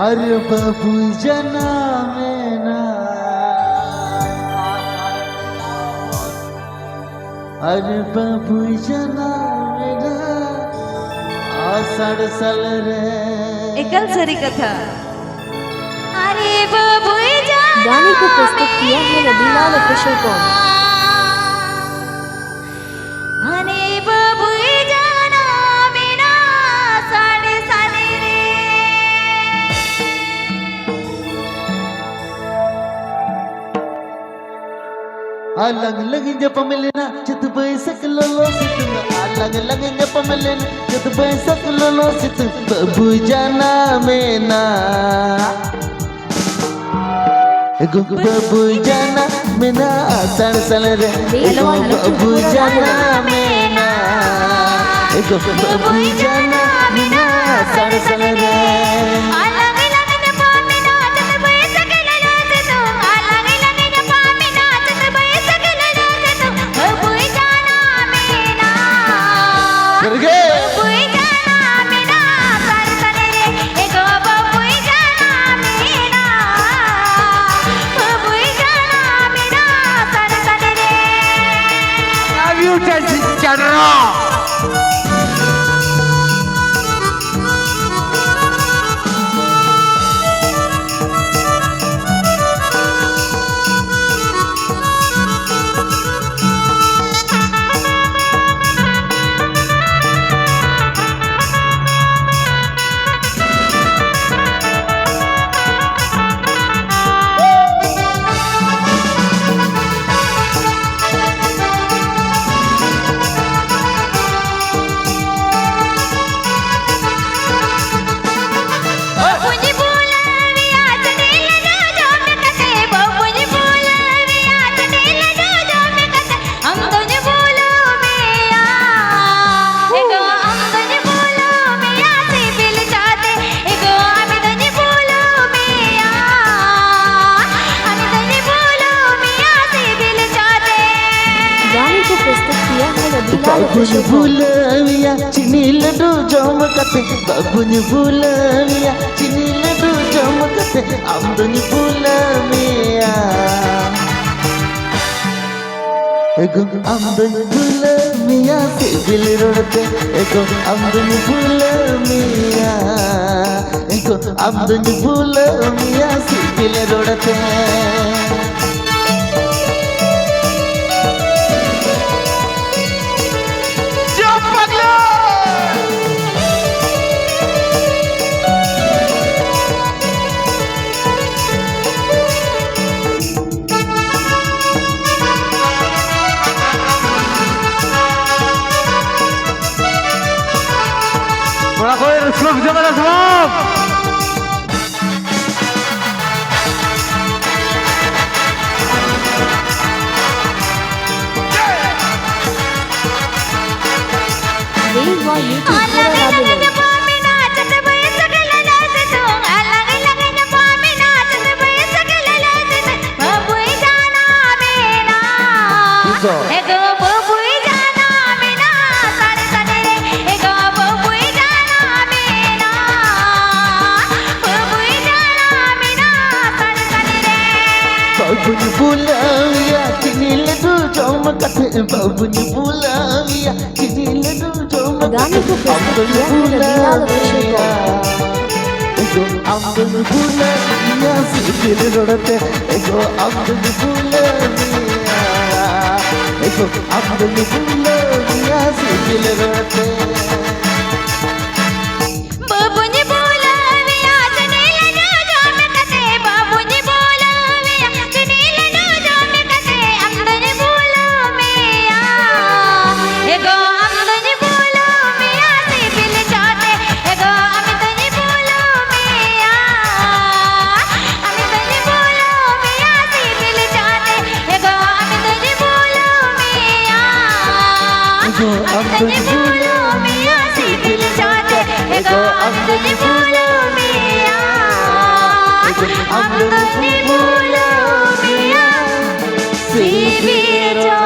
अरे बाबू जना मेना अरे बाबू जना मेना आषाढ़ साल रे एकल सरी कथा। अरे बाबू गाने को प्रस्तुत किया है रबीलाल ऑफिशियल कॉम। अरे बाबू जाना मेरा साढ़े साले रे अलग लग जब मिलना चित बैसक लो सित अलग लग जब मिलना चित बैसक लो सित बाबू जाना मेना बाबू जाना मेना आषाढ़ साल रे बाबू जाना मेना बाबू जाना मेना आषाढ़ साल रे बाबुनी बुलविया चीनी लड्डू जमकते बाबुनी बुलविया चीनी लड्डू जमकते आमदनी बुलविया एगो आमदनी बुलविया सिबिल रोडते एगो आमदनी बुलविया एगो आमदनी बुलविया सिबिल रोडते बड़ा कोई रिस्क जगह सब बाबुनी बुलविया चीनी लड्डू जमकते बाबुनी बुलविया चीनी लड्डू गाने को प्रस्तुत किया है रबीलाल ऑफिशियल कॉम। एगो आमदनी बुलविया सिबिल रोडते एगो आमदनी बुलविया एगो आमदनी बुलविया सिबिल रोडते आमदनी बुलविया सिबिल जाते एगो आमदनी बुलविया एगो आमदनी बुलविया सिबिल जाते।